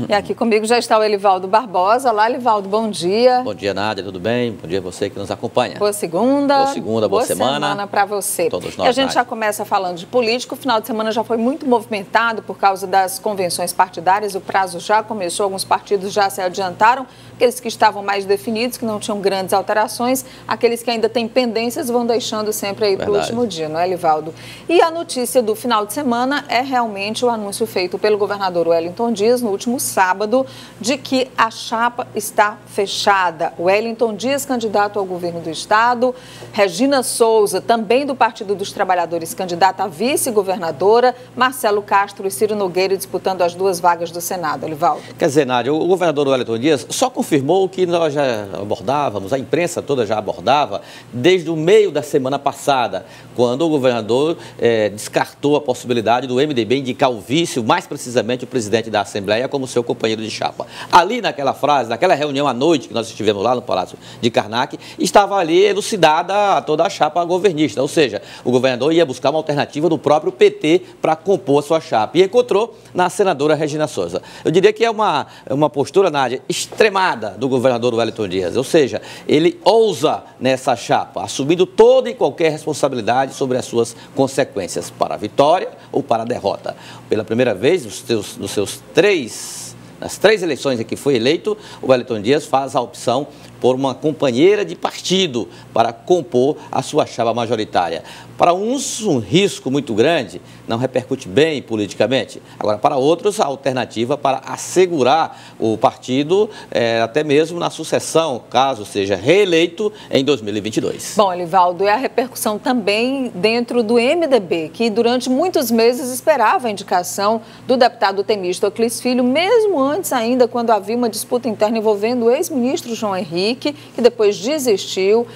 E aqui comigo já está o Elivaldo Barbosa. Olá, Elivaldo, bom dia. Bom dia, Nádia, tudo bem? Bom dia a você que nos acompanha. Boa segunda. Boa segunda, boa semana. Boa semana para você. Todos nós, e a gente Nádia. já começa falando de política. O final de semana já foi muito movimentado por causa das convenções partidárias. O prazo já começou, alguns partidos já se adiantaram. Aqueles que estavam mais definidos, que não tinham grandes alterações, aqueles que ainda têm pendências vão deixando sempre aí para o último dia, não é, Elivaldo? E a notícia do final de semana é realmente o anúncio feito pelo governador Wellington Dias no último sábado de que a chapa está fechada. Wellington Dias, candidato ao governo do estado, Regina Souza, também do Partido dos Trabalhadores, candidata a vice-governadora, Marcelo Castro e Ciro Nogueira disputando as duas vagas do Senado, Elivaldo. Quer dizer, Nádia, o governador Wellington Dias só confirmou o que nós já abordávamos, a imprensa toda já abordava, desde o meio da semana passada, quando o governador descartou a possibilidade do MDB indicar o vice, mais precisamente o presidente da Assembleia, como seu companheiro de chapa. Ali naquela frase, naquela reunião à noite que nós estivemos lá no Palácio de Karnak, estava ali elucidada toda a chapa governista, ou seja, o governador ia buscar uma alternativa do próprio PT para compor a sua chapa e encontrou na senadora Regina Souza. Eu diria que é uma postura, Nádia, extremada do governador Wellington Dias, ou seja, ele ousa nessa chapa, assumindo toda e qualquer responsabilidade sobre as suas consequências para a vitória ou para a derrota. Pela primeira vez, nas três eleições em que foi eleito, o Wellington Dias faz a opção por uma companheira de partido para compor a sua chapa majoritária. Para uns, um risco muito grande, não repercute bem politicamente. Agora, para outros, a alternativa para assegurar o partido, até mesmo na sucessão, caso seja reeleito em 2022. Bom, Elivaldo, é a repercussão também dentro do MDB, que durante muitos meses esperava a indicação do deputado Temístocles Filho, mesmo antes ainda, quando havia uma disputa interna envolvendo o ex-ministro João Henrique, que depois desistiu.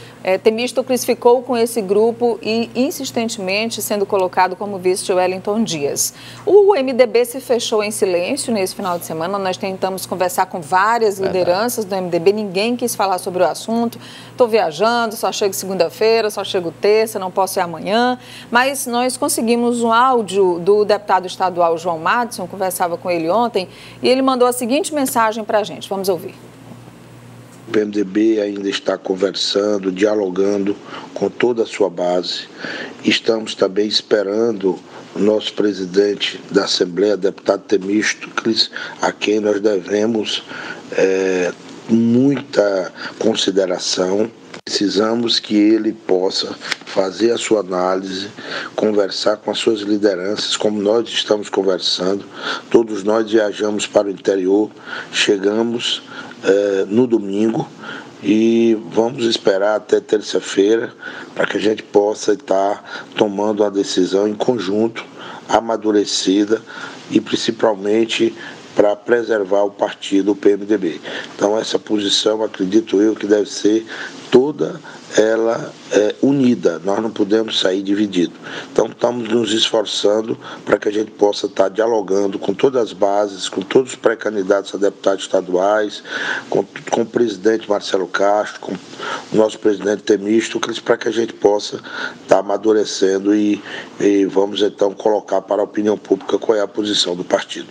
Temístocles ficou com esse grupo e insistentemente sendo colocado como vice Wellington Dias. O MDB se fechou em silêncio nesse final de semana. Nós tentamos conversar com várias lideranças do MDB, ninguém quis falar sobre o assunto. Estou viajando, só chego segunda-feira, só chego terça, não posso ir amanhã. Mas nós conseguimos um áudio do deputado estadual João Madison, conversava com ele ontem, e ele mandou a seguinte mensagem para a gente. Vamos ouvir. O PMDB ainda está conversando, dialogando com toda a sua base. Estamos também esperando o nosso presidente da Assembleia, deputado Temístocles, a quem nós devemos muita consideração. Precisamos que ele possa fazer a sua análise, conversar com as suas lideranças, como nós estamos conversando. Todos nós viajamos para o interior, chegamos no domingo e vamos esperar até terça-feira para que a gente possa estar tomando uma decisão em conjunto, amadurecida e principalmente para preservar o partido, o PMDB. Então essa posição, acredito eu, que deve ser toda ela unida, nós não podemos sair divididos. Então estamos nos esforçando para que a gente possa estar dialogando com todas as bases, com todos os pré-candidatos a deputados estaduais, com o presidente Marcelo Castro, com o nosso presidente Temístocles, para que a gente possa estar amadurecendo e vamos então colocar para a opinião pública qual é a posição do partido.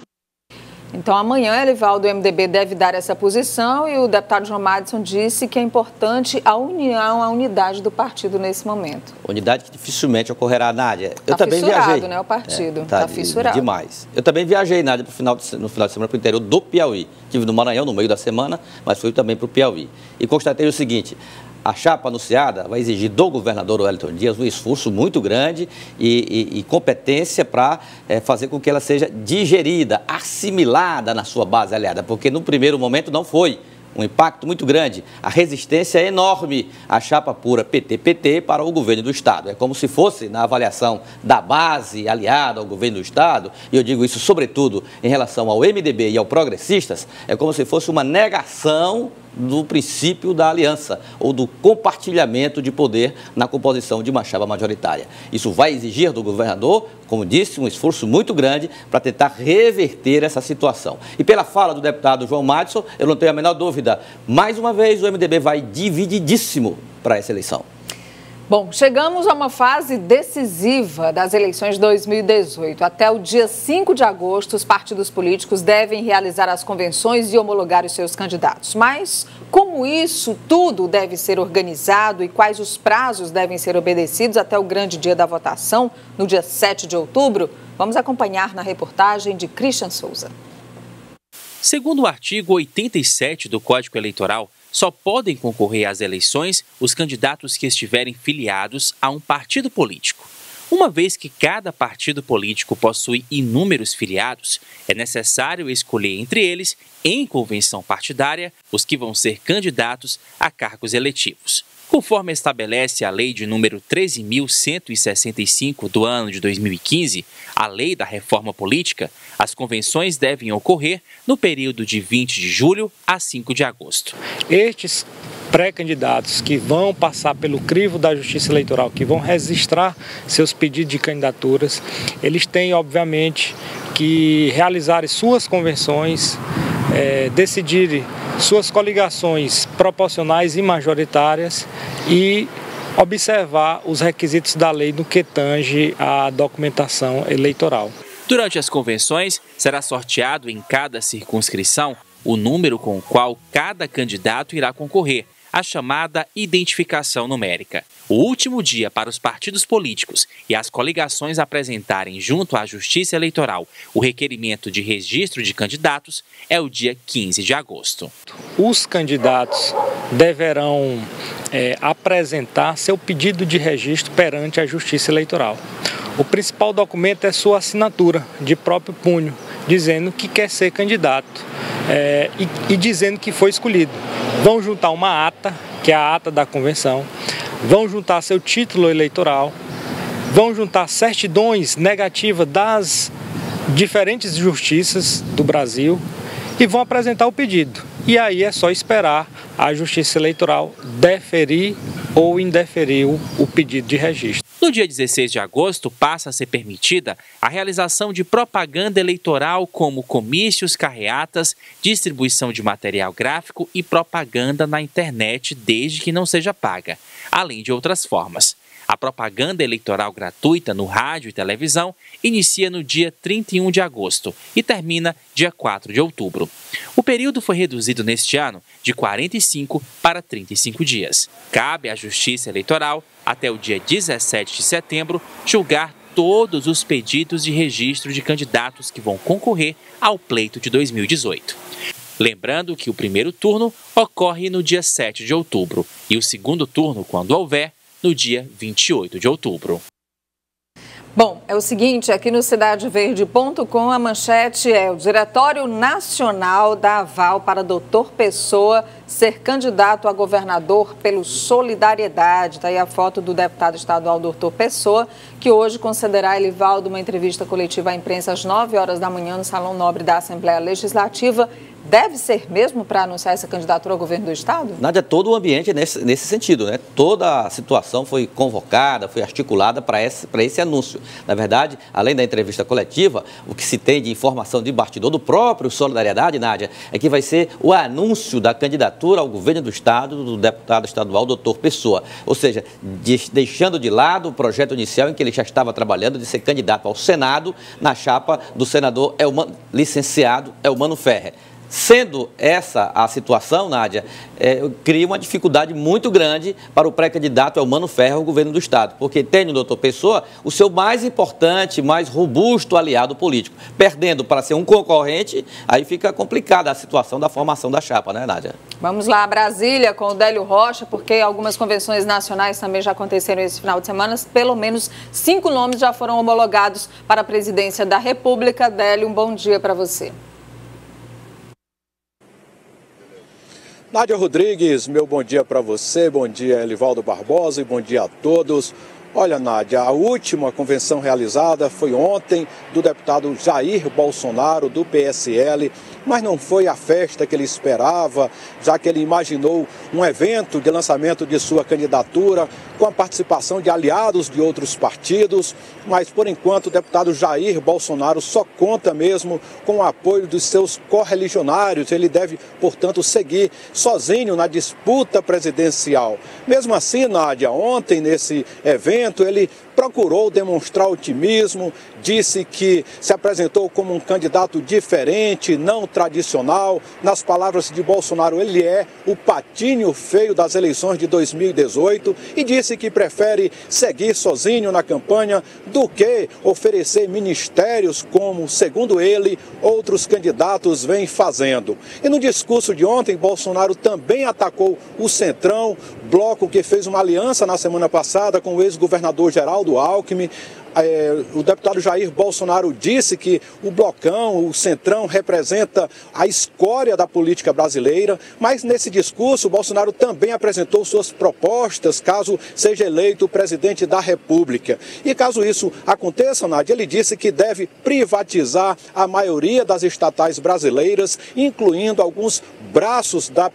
Então, amanhã, Elivaldo, o MDB deve dar essa posição e o deputado João Madison disse que é importante a união, a unidade do partido nesse momento. Unidade que dificilmente ocorrerá, Nádia. Eu também viajei. Né, o partido. Está fissurado. Demais. Eu também viajei, Nádia, no final de semana para o interior do Piauí. Estive no Maranhão no meio da semana, mas fui também para o Piauí. E constatei o seguinte: a chapa anunciada vai exigir do governador Wellington Dias um esforço muito grande e competência para fazer com que ela seja digerida, assimilada na sua base aliada, porque no primeiro momento não foi. Um impacto muito grande, a resistência é enorme à chapa pura PT-PT para o governo do Estado. É como se fosse, na avaliação da base aliada ao governo do Estado, e eu digo isso sobretudo em relação ao MDB e ao Progressistas, é como se fosse uma negação do princípio da aliança ou do compartilhamento de poder na composição de uma chapa majoritária. Isso vai exigir do governador, como disse, um esforço muito grande para tentar reverter essa situação. E pela fala do deputado João Madison, eu não tenho a menor dúvida, mais uma vez o MDB vai divididíssimo para essa eleição. Bom, chegamos a uma fase decisiva das eleições de 2018. Até o dia 5 de agosto, os partidos políticos devem realizar as convenções e homologar os seus candidatos. Mas como isso tudo deve ser organizado e quais os prazos devem ser obedecidos até o grande dia da votação, no dia 7 de outubro, vamos acompanhar na reportagem de Christian Souza. Segundo o artigo 87 do Código Eleitoral, só podem concorrer às eleições os candidatos que estiverem filiados a um partido político. Uma vez que cada partido político possui inúmeros filiados, é necessário escolher entre eles, em convenção partidária, os que vão ser candidatos a cargos eletivos. Conforme estabelece a Lei de número 13.165 do ano de 2015, a Lei da Reforma Política, as convenções devem ocorrer no período de 20 de julho a 5 de agosto. Estes pré-candidatos que vão passar pelo crivo da Justiça Eleitoral, que vão registrar seus pedidos de candidaturas, eles têm, obviamente, que realizar suas convenções, decidir suas coligações proporcionais e majoritárias e observar os requisitos da lei no que tange à documentação eleitoral. Durante as convenções, será sorteado em cada circunscrição o número com o qual cada candidato irá concorrer, a chamada identificação numérica. O último dia para os partidos políticos e as coligações apresentarem junto à Justiça Eleitoral o requerimento de registro de candidatos é o dia 15 de agosto. Os candidatos deverão apresentar seu pedido de registro perante a Justiça Eleitoral. O principal documento é sua assinatura de próprio punho, dizendo que quer ser candidato e dizendo que foi escolhido. Vão juntar uma ata, que é a ata da convenção, vão juntar seu título eleitoral, vão juntar certidões negativas das diferentes justiças do Brasil e vão apresentar o pedido. E aí é só esperar a Justiça Eleitoral deferir ou indeferir o pedido de registro. No dia 16 de agosto, passa a ser permitida a realização de propaganda eleitoral como comícios, carreatas, distribuição de material gráfico e propaganda na internet, desde que não seja paga, além de outras formas. A propaganda eleitoral gratuita no rádio e televisão inicia no dia 31 de agosto e termina dia 4 de outubro. O período foi reduzido neste ano de 45 para 35 dias. Cabe à Justiça Eleitoral, até o dia 17 de setembro, julgar todos os pedidos de registro de candidatos que vão concorrer ao pleito de 2018. Lembrando que o primeiro turno ocorre no dia 7 de outubro e o segundo turno, quando houver, no dia 28 de outubro. Bom, é o seguinte, aqui no CidadeVerde.com a manchete é: o Diretório Nacional dá aval para Dr. Pessoa ser candidato a governador pelo Solidariedade. Está aí a foto do deputado estadual Dr. Pessoa, que hoje concederá a Elivaldo uma entrevista coletiva à imprensa às 9 horas da manhã no Salão Nobre da Assembleia Legislativa. Deve ser mesmo para anunciar essa candidatura ao governo do Estado? Nádia, todo o ambiente é nesse sentido, né? Toda a situação foi convocada, foi articulada para esse anúncio. Na verdade, além da entrevista coletiva, o que se tem de informação de bastidor do próprio Solidariedade, Nádia, é que vai ser o anúncio da candidatura ao governo do Estado do deputado estadual Dr. Pessoa. Ou seja, deixando de lado o projeto inicial em que ele já estava trabalhando de ser candidato ao Senado na chapa do senador licenciado Elmano Ferrer. Sendo essa a situação, Nádia, cria uma dificuldade muito grande para o pré-candidato Elmano Ferrer ao governo do Estado, porque tem no doutor Pessoa o seu mais importante, mais robusto aliado político. Perdendo para ser um concorrente, aí fica complicada a situação da formação da chapa, né, Nádia? Vamos lá a Brasília com o Délio Rocha, porque algumas convenções nacionais também já aconteceram esse final de semana. Pelo menos 5 nomes já foram homologados para a presidência da República. Délio, um bom dia para você. Nádia Rodrigues, meu bom dia para você, bom dia Elivaldo Barbosa e bom dia a todos. Olha, Nádia, a última convenção realizada foi ontem do deputado Jair Bolsonaro, do PSL, mas não foi a festa que ele esperava, já que ele imaginou um evento de lançamento de sua candidatura com a participação de aliados de outros partidos, mas por enquanto o deputado Jair Bolsonaro só conta mesmo com o apoio dos seus correligionários. Ele deve, portanto, seguir sozinho na disputa presidencial. Mesmo assim, Nádia, ontem nesse evento ele procurou demonstrar otimismo, disse que se apresentou como um candidato diferente, não tradicional. Nas palavras de Bolsonaro, ele é o patinho feio das eleições de 2018 e disse que prefere seguir sozinho na campanha do que oferecer ministérios como, segundo ele, outros candidatos vêm fazendo. E no discurso de ontem, Bolsonaro também atacou o Centrão, bloco que fez uma aliança na semana passada com o ex-governador Geraldo Alckmin. O deputado Jair Bolsonaro disse que o blocão, o Centrão, representa a escória da política brasileira, mas nesse discurso Bolsonaro também apresentou suas propostas caso seja eleito presidente da República. E caso isso aconteça, Nádia, ele disse que deve privatizar a maioria das estatais brasileiras, incluindo alguns braços da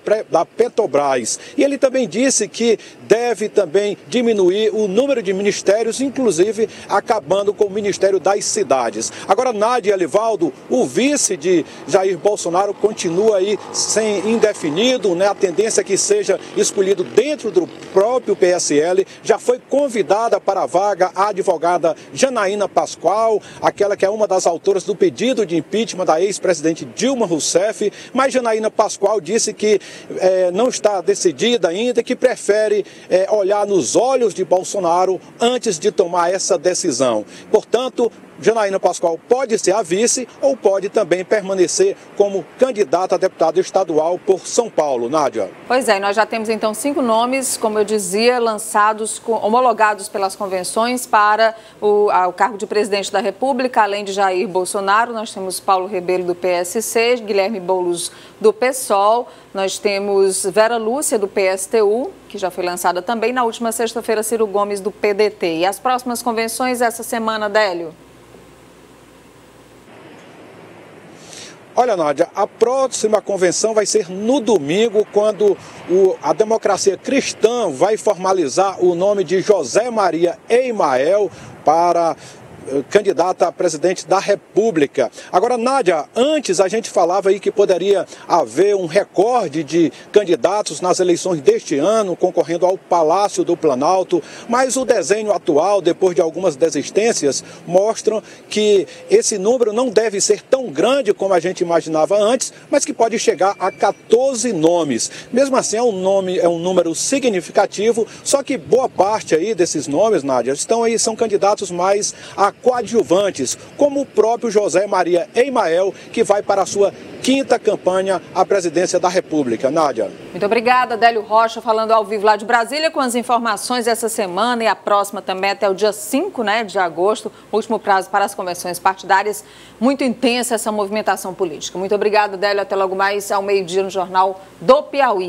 Petrobras. E ele também disse que deve também diminuir o número de ministérios, inclusive acabando com o Ministério das Cidades. Agora, Nádia, Elivaldo, o vice de Jair Bolsonaro continua aí sem indefinido, né? A tendência é que seja escolhido dentro do próprio PSL. Já foi convidada para a vaga a advogada Janaína Pascoal, aquela que é uma das autoras do pedido de impeachment da ex-presidente Dilma Rousseff, mas Janaína Pascoal disse que não está decidida ainda e que prefere olhar nos olhos de Bolsonaro antes de tomar essa decisão. Portanto, Janaína Pascoal pode ser a vice ou pode também permanecer como candidata a deputada estadual por São Paulo. Nádia. Pois é, nós já temos então 5 nomes, como eu dizia, lançados, homologados pelas convenções para o cargo de presidente da República. Além de Jair Bolsonaro, nós temos Paulo Rebelo do PSC, Guilherme Boulos do PSOL, nós temos Vera Lúcia do PSTU, que já foi lançada também na última sexta-feira, Ciro Gomes do PDT. E as próximas convenções essa semana, Délio? Olha, Nádia, a próxima convenção vai ser no domingo, quando a Democracia Cristã vai formalizar o nome de José Maria Eimael para candidata a presidente da República. Agora, Nádia, antes a gente falava aí que poderia haver um recorde de candidatos nas eleições deste ano, concorrendo ao Palácio do Planalto, mas o desenho atual, depois de algumas desistências, mostram que esse número não deve ser tão grande como a gente imaginava antes, mas que pode chegar a 14 nomes. Mesmo assim, é um número significativo, só que boa parte aí desses nomes, Nádia, são candidatos mais a coadjuvantes, como o próprio José Maria Eimael, que vai para a sua 5ª campanha à presidência da República. Nádia. Muito obrigada, Délio Rocha, falando ao vivo lá de Brasília, com as informações dessa semana e a próxima também até o dia 5, de agosto, último prazo para as convenções partidárias. Muito intensa essa movimentação política. Muito obrigada, Délio. Até logo mais ao meio-dia no Jornal do Piauí.